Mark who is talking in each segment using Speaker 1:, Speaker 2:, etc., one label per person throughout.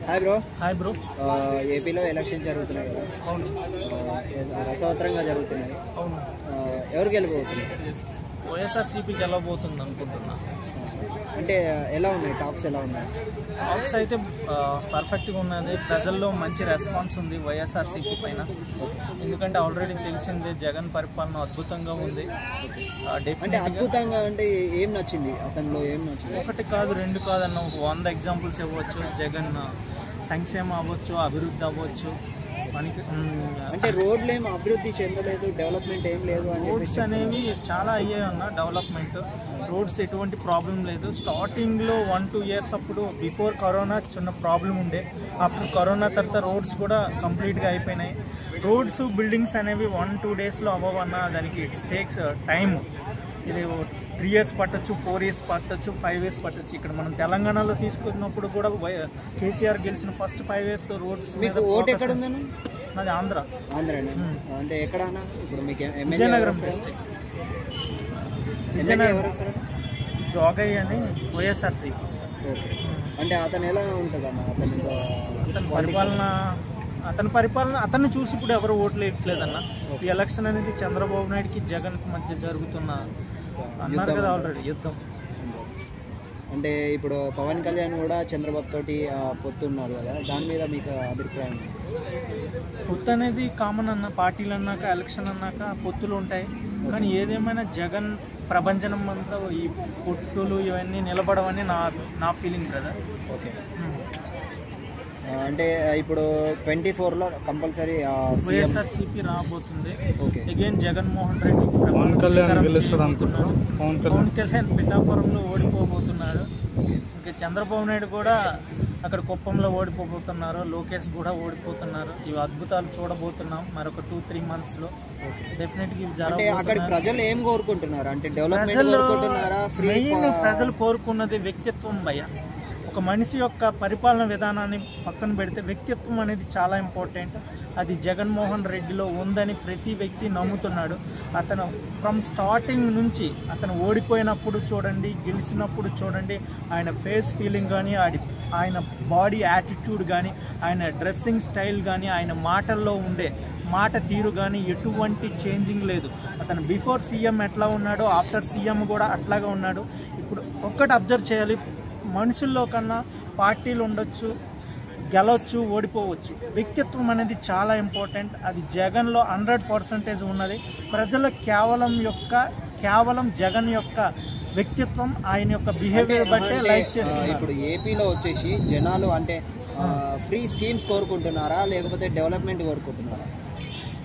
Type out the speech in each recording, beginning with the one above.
Speaker 1: Hi bro.
Speaker 2: Hi bro.
Speaker 1: ఏపీలో election జరుగుతున్నాయి కదా?
Speaker 2: అవును.
Speaker 1: రసవత్తరంగా జరుగుతున్నాయి.
Speaker 2: అవును.
Speaker 1: ఎవరు గెలవబోతున్నారు?
Speaker 2: వైఎస్ఆర్సీపీ గెలవబోతుంది అనుకుంటున్నా.
Speaker 1: అంటే ఎలా ఉన్నాయి టాక్స్, ఎలా ఉన్నాయి?
Speaker 2: టాక్స్ అయితే పర్ఫెక్ట్గా ఉన్నది. ప్రజల్లో మంచి రెస్పాన్స్ ఉంది వైఎస్ఆర్సీపీ పైన. ఎందుకంటే ఆల్రెడీ తెలిసిందే జగన్ పరిపాలన అద్భుతంగా ఉంది.
Speaker 1: అంటే అద్భుతంగా అంటే ఏం నచ్చింది అతనిలో? ఏం నచ్చింది?
Speaker 2: ఒకటి కాదు, రెండు కాదన్న 100 ఎగ్జాంపుల్స్ ఇవ్వచ్చు. జగన్ సంక్షేమం అవ్వచ్చు, అభివృద్ధి అవ్వచ్చు. మనకి
Speaker 1: అంటే రోడ్లు ఏం అభివృద్ధి చెందలేదు, డెవలప్మెంట్ ఏం లేదు.
Speaker 2: రోడ్స్ అనేవి చాలా అయ్యాయి అన్న. డెవలప్మెంట్ రోడ్స్ ఎటువంటి ప్రాబ్లం లేదు. స్టార్టింగ్లో 1-2 ఇయర్స్ అప్పుడు బిఫోర్ కరోనా చిన్న ప్రాబ్లం ఉండే. ఆఫ్టర్ కరోనా తర్వాత రోడ్స్ కూడా కంప్లీట్గా అయిపోయినాయి. రోడ్స్ బిల్డింగ్స్ అనేవి 1-2 డేస్లో అవ్వవన్నా. దానికి ఇట్స్ టేక్స్ టైమ్. ఇది 3 ఇయర్స్ పట్టచ్చు, 4 ఇయర్స్ పట్టచ్చు, 5 ఇయర్స్ పట్టచ్చు. ఇక్కడ మనం తెలంగాణలో తీసుకున్నప్పుడు కూడా కేసీఆర్ గెలిచిన ఫస్ట్ 5 ఇయర్స్ రోడ్స్.
Speaker 1: మీకు ఓటు ఎక్కడ ఉందని?
Speaker 2: నాది ఆంధ్ర.
Speaker 1: అంటే ఎక్కడన్నా ఇప్పుడు మీకు
Speaker 2: విజయనగరం డిస్ట్రిక్ట్. విజయనగరం జోగయ్య అని వైఎస్ఆర్సీపీ.
Speaker 1: ఓకే. అంటే అతను ఎలా ఉంటుంది అన్న?
Speaker 2: అతని పరిపాలన అతన్ని చూసి ఇప్పుడు ఎవరు ఓట్లు వేయట్లేదన్న. ఈ ఎలక్షన్ అనేది చంద్రబాబు నాయుడుకి జగన్కి మధ్య జరుగుతున్న అన్నారు కదా ఆల్రెడీ యుద్ధం.
Speaker 1: అంటే ఇప్పుడు పవన్ కళ్యాణ్ కూడా చంద్రబాబు తోటి పొత్తున్నారు కదా, దాని మీద మీకు అభిప్రాయం?
Speaker 2: పొత్తు అనేది కామన్ అన్న. పార్టీలు అన్నాక, ఎలక్షన్ అన్నాక పొత్తులు ఉంటాయి. కానీ ఏదేమైనా జగన్ ప్రభంజనం అంతా ఈ పొత్తులు ఇవన్నీ నిలబడవని నా ఫీలింగ్ కదా.
Speaker 1: ఓకే. అంటే ఇప్పుడు 24లో కంపల్సరీ
Speaker 2: వైఎస్ఆర్సీపీ రాబోతుంది.
Speaker 1: ఓకే.
Speaker 2: అగైన్ జగన్మోహన్ రెడ్డి,
Speaker 3: పవన్ కళ్యాణ్ గెలుస్తున్నాడు.
Speaker 2: పవన్ కళ్యాణ్ పిఠాపురంలో ఓడిపోబోతున్నాడు. ఇంకా చంద్రబాబు నాయుడు కూడా అక్కడ కుప్పంలో ఓడిపోబోతున్నారు. లోకేష్ కూడా ఓడిపోతున్నారు. ఇవి అద్భుతాలు చూడబోతున్నాం మరొక 2-3 మంత్స్లో. డెఫినెట్గా ఇవి జరగబోతున్నాయి.
Speaker 1: ప్రజలు ఏం కోరుకుంటున్నారు అంటే డెవలప్మెంట్ కోరుకుంటున్నారా?
Speaker 2: ప్రజలు కోరుకున్నది వ్యక్తిత్వం భయ. ఒక మనిషి యొక్క పరిపాలన విధానాన్ని పక్కన పెడితే వ్యక్తిత్వం అనేది చాలా ఇంపార్టెంట్. అది జగన్మోహన్ రెడ్డిలో ఉందని ప్రతి వ్యక్తి నమ్ముతున్నాడు. అతను ఫ్రమ్ స్టార్టింగ్ నుంచి అతను ఓడిపోయినప్పుడు చూడండి, గెలిచినప్పుడు చూడండి, ఆయన ఫేస్ ఫీలింగ్ కానీ, ఆయన బాడీ యాటిట్యూడ్ కానీ, ఆయన డ్రెస్సింగ్ స్టైల్ కానీ, ఆయన మాటల్లో ఉండే మాట తీరు కానీ ఎటువంటి చేంజింగ్ లేదు. అతను బిఫోర్ సీఎం ఎట్లా ఉన్నాడో ఆఫ్టర్ సీఎం కూడా అట్లాగా ఉన్నాడు. ఇప్పుడు ఒక్కటి అబ్జర్వ్ చేయాలి, మనుషుల్లో కన్నా పార్టీలు ఉండొచ్చు, గెలవచ్చు, ఓడిపోవచ్చు. వ్యక్తిత్వం అనేది చాలా ఇంపార్టెంట్. అది జగన్లో 100% ఉన్నది. ప్రజలు కేవలం జగన్ యొక్క వ్యక్తిత్వం, ఆయన యొక్క బిహేవియర్ బట్టే లైక్ చేస్తున్నారు.
Speaker 1: ఇప్పుడు ఏపీలో వచ్చేసి జనాలు అంటే ఫ్రీ స్కీమ్స్ కోరుకుంటున్నారా లేకపోతే డెవలప్మెంట్ కోరుకుంటున్నారా?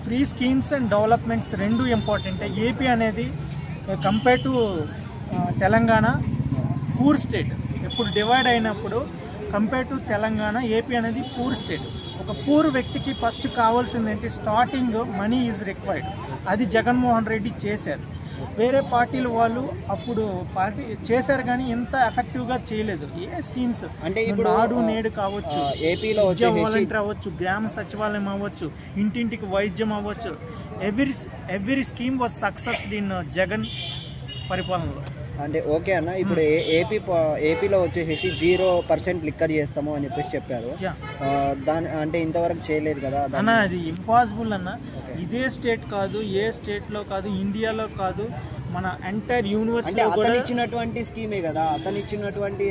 Speaker 2: ఫ్రీ స్కీమ్స్ అండ్ డెవలప్మెంట్స్ రెండు ఇంపార్టెంటే. ఏపీ అనేది compare to Telangana poor state. ఇప్పుడు డివైడ్ అయినప్పుడు కంపేర్ టు తెలంగాణ, ఏపీ అనేది పూర్ స్టేట్. ఒక పూర్ వ్యక్తికి ఫస్ట్ కావాల్సింది ఏంటి? Starting money is required. అది జగన్మోహన్ రెడ్డి చేశారు. వేరే పార్టీలు వాళ్ళు అప్పుడు పార్టీ చేశారు కానీ ఇంత ఎఫెక్టివ్గా చేయలేదు. ఏ స్కీమ్స్ అంటే ఇప్పుడు నాడు నేడు కావచ్చు,
Speaker 1: ఏపీలో
Speaker 2: వాలంటీర్ అవ్వచ్చు, గ్రామ సచివాలయం అవ్వచ్చు, ఇంటింటికి వైద్యం అవ్వచ్చు, every scheme was సక్సెస్డ్ in Jagan పరిపాలనలో.
Speaker 1: అంటే ఓకే అన్న, ఇప్పుడు ఏపీలో వచ్చేసి 0% లిక్కర్ చేస్తాము అని చెప్పారు. దాని అంటే ఇంతవరకు చేయలేదు కదా
Speaker 2: అన్న. అది ఇంపాసిబుల్ అన్న. ఇదే స్టేట్ కాదు, ఏ స్టేట్లో కాదు, ఇండియాలో కాదు, మన ఎంటైర్ యూనివర్సిటీ
Speaker 1: అతను ఇచ్చినటువంటి స్కీమే కదా, అతను ఇచ్చినటువంటి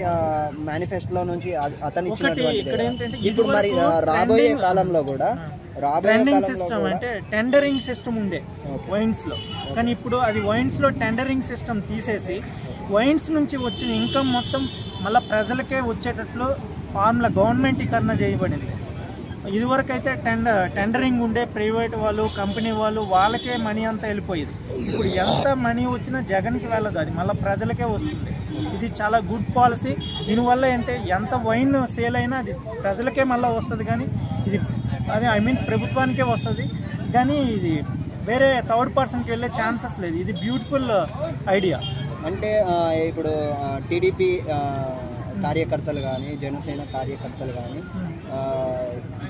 Speaker 1: మేనిఫెస్టోలో నుంచి అతను ఇచ్చినటువంటి. ఇప్పుడు మరి రాబోయే కాలంలో కూడా
Speaker 2: ట్రెండింగ్ సిస్టమ్ అంటే టెండరింగ్ సిస్టమ్ ఉండే వైన్స్ లో. కానీ ఇప్పుడు అది వైన్స్ లో టెండరింగ్ సిస్టమ్ తీసేసి వైన్స్ నుంచి వచ్చిన ఇన్కమ్ మొత్తం మళ్ళీ ప్రజలకే వచ్చేటట్లు ఫార్ములా గవర్నమెంటీకరణ చేయబడింది. ఇదివరకు అయితే టెండరింగ్ ఉండే, ప్రైవేట్ వాళ్ళు, కంపెనీ వాళ్ళు, వాళ్ళకే మనీ అంతా వెళ్ళిపోయేది. ఇప్పుడు ఎంత మనీ వచ్చినా జగన్కి వెళ్ళదు, అది మళ్ళీ ప్రజలకే వస్తుంది. ఇది చాలా గుడ్ పాలసీ. దీనివల్ల ఏంటంటే ఎంత వైన్ సేల్ అయినా అది ప్రజలకే మళ్ళీ వస్తుంది. కానీ ఇది ప్రభుత్వానికే వస్తుంది. కానీ ఇది వేరే థర్డ్ పర్సన్కి వెళ్ళే ఛాన్సెస్ లేదు. ఇది బ్యూటిఫుల్ ఐడియా.
Speaker 1: అంటే ఇప్పుడు టీడీపీ కార్యకర్తలు కానీ జనసేన కార్యకర్తలు కానీ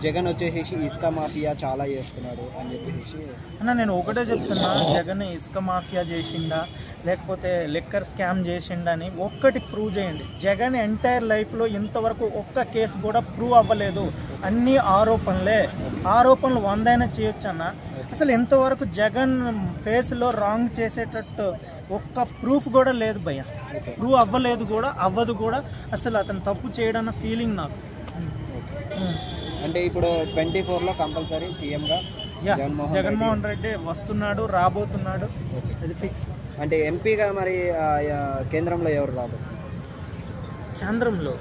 Speaker 1: జగన్ వచ్చేసి ఇసుక మాఫియా చాలా చేస్తున్నాడు అని చెప్పేసి
Speaker 2: అన్న నేను ఒకటే చెప్తున్నా, జగన్ ఇసుక మాఫియా చేసిండా లేకపోతే లెక్కర్ స్కామ్ చేసిండా అని ఒక్కటి ప్రూవ్ చేయండి. జగన్ ఎంటైర్ లైఫ్లో ఇంతవరకు ఒక్క కేసు కూడా ప్రూవ్ అవ్వలేదు, అన్ని ఆరోపణలు 100 అయినా చేయొచ్చు అన్న. అసలు ఎంతవరకు జగన్ ఫేస్లో రాంగ్ చేసేటట్టు ఒక్క ప్రూఫ్ కూడా లేదు భయ్య, ప్రూవ్ అవ్వలేదు కూడా, అవ్వదు కూడా. అసలు అతను తప్పు చేయడన్న ఫీలింగ్ నాకు.
Speaker 1: అంటే ఇప్పుడు 24లో కంపల్సరీ సీఎంగా
Speaker 2: జగన్మోహన్ రెడ్డి వస్తున్నాడు, రాబోతున్నాడు, అది ఫిక్స్.
Speaker 1: అంటే ఎంపీగా మరి కేంద్రంలో ఎవరు రాబోతున్నారు?
Speaker 2: కేంద్రంలో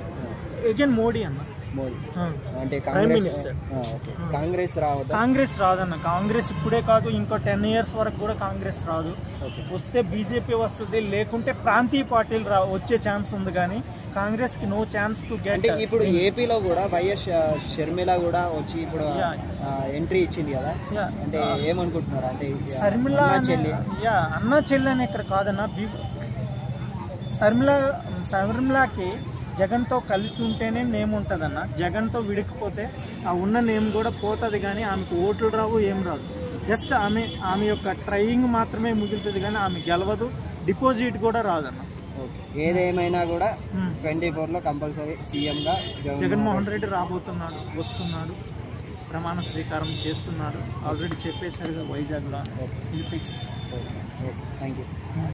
Speaker 2: అగైన్ మోడీ అన్న.
Speaker 1: మోడీ అంటే
Speaker 2: ప్రైమ్ మినిస్టర్.
Speaker 1: కాంగ్రెస్
Speaker 2: రాదన్న. కాంగ్రెస్ ఇప్పుడే కాదు, ఇంకో 10 years వరకు కూడా కాంగ్రెస్ రాదు. వస్తే బీజేపీ వస్తుంది, లేకుంటే ప్రాంతీయ పార్టీలు వచ్చే ఛాన్స్ ఉంది, కానీ కాంగ్రెస్ కి నో ఛాన్స్ టు గెట్.
Speaker 1: అంటే ఇప్పుడు ఏపీలో కూడా వైఎస్ షర్మిల కూడా వచ్చి ఇప్పుడు ఎంట్రీ ఇచ్చింది కదా, అంటే ఏమనుకుంటున్నారు? అంటే
Speaker 2: షర్మిల అన్న చెల్లి అని ఇక్కడ కాదన్న. షర్మిలకి జగన్తో కలిసి ఉంటేనే నేమ్ ఉంటుందన్న. జగన్తో విడికిపోతే ఆ ఉన్న నేమ్ కూడా పోతుంది, కానీ ఆమెకు ఓట్లు రావు, ఏం రాదు. జస్ట్ ఆమె యొక్క ట్రయింగ్ మాత్రమే మిగులుతుంది, కానీ ఆమె గెలవదు, డిపాజిట్ కూడా రాదన్న.
Speaker 1: ఏదేమైనా కూడా 24లో కంపల్సరీ సీఎంగా
Speaker 2: జగన్మోహన్ రెడ్డి రాబోతున్నాడు, వస్తున్నాడు, ప్రమాణ స్వీకారం చేస్తున్నాడు. ఆల్రెడీ చెప్పేశారు వైజాగ్లో, ఇది ఫిక్స్.
Speaker 1: Thank you.